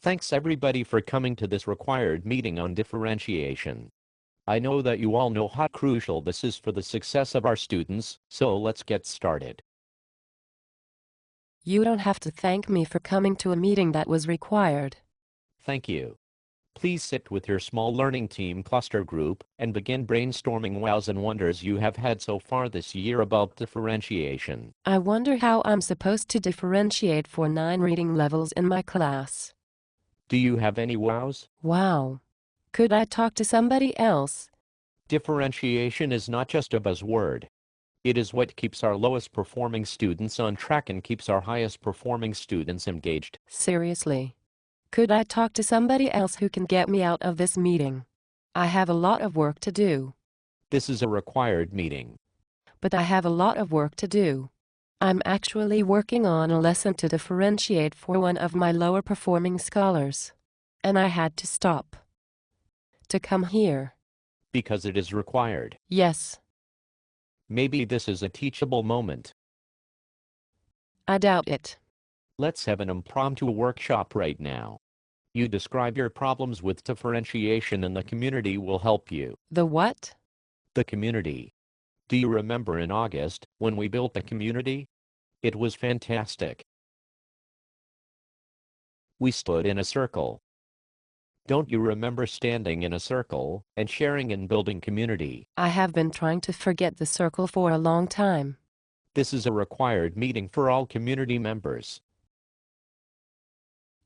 Thanks everybody for coming to this required meeting on differentiation. I know that you all know how crucial this is for the success of our students, so let's get started. You don't have to thank me for coming to a meeting that was required. Thank you. Please sit with your small learning team cluster group and begin brainstorming wows and wonders you have had so far this year about differentiation. I wonder how I'm supposed to differentiate for 9 reading levels in my class. Do you have any wows? Wow. Could I talk to somebody else? Differentiation is not just a buzzword. It is what keeps our lowest performing students on track and keeps our highest performing students engaged. Seriously. Could I talk to somebody else who can get me out of this meeting? I have a lot of work to do. This is a required meeting. But I have a lot of work to do. I'm actually working on a lesson to differentiate for one of my lower performing scholars. And I had to stop to come here. Because it is required. Yes. Maybe this is a teachable moment. I doubt it. Let's have an impromptu workshop right now. You describe your problems with differentiation and the community will help you. The what? The community. Do you remember in August, when we built the community? It was fantastic. We stood in a circle. Don't you remember standing in a circle and sharing and building community? I have been trying to forget the circle for a long time. This is a required meeting for all community members.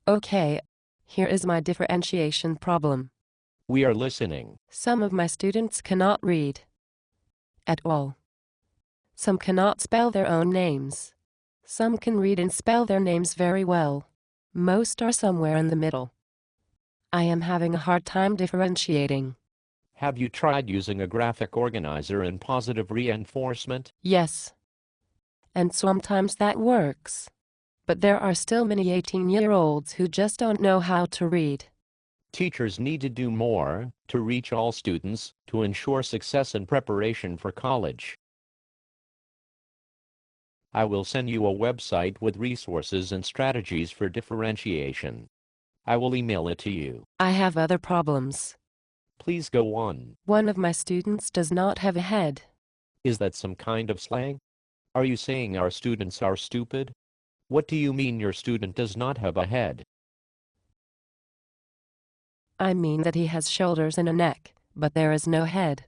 Okay, here is my differentiation problem. We are listening. Some of my students cannot read at all. Some cannot spell their own names. Some can read and spell their names very well. Most are somewhere in the middle. I am having a hard time differentiating. Have you tried using a graphic organizer and positive reinforcement? Yes. And sometimes that works. But there are still many 18-year-olds who just don't know how to read. Teachers need to do more to reach all students to ensure success and preparation for college. I will send you a website with resources and strategies for differentiation. I will email it to you. I have other problems. Please go on. One of my students does not have a head. Is that some kind of slang? Are you saying our students are stupid? What do you mean your student does not have a head? I mean that he has shoulders and a neck, but there is no head.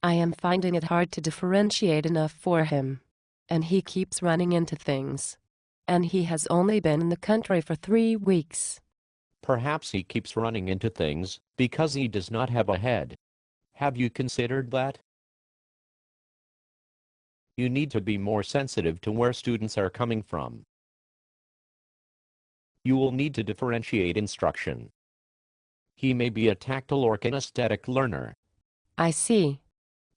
I am finding it hard to differentiate enough for him. And he keeps running into things. And he has only been in the country for 3 weeks. Perhaps he keeps running into things because he does not have a head. Have you considered that? You need to be more sensitive to where students are coming from. You will need to differentiate instruction. He may be a tactile or kinesthetic learner. I see.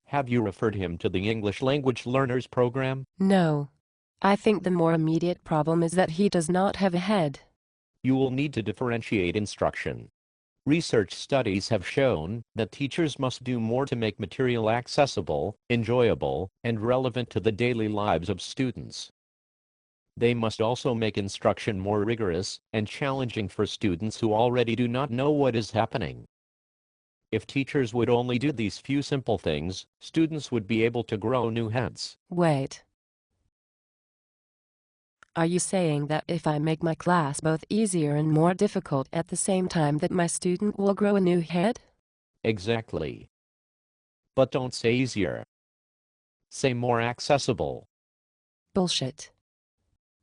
Have you referred him to the English Language Learners program? No. I think the more immediate problem is that he does not have a head. You will need to differentiate instruction. Research studies have shown that teachers must do more to make material accessible, enjoyable, and relevant to the daily lives of students. They must also make instruction more rigorous and challenging for students who already do not know what is happening. If teachers would only do these few simple things, students would be able to grow new heads. Wait. Are you saying that if I make my class both easier and more difficult at the same time that my student will grow a new head? Exactly. But don't say easier. Say more accessible. Bullshit.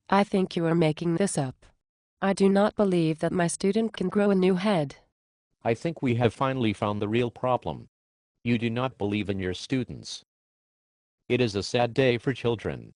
I think you are making this up. I do not believe that my student can grow a new head. I think we have finally found the real problem. You do not believe in your students. It is a sad day for children.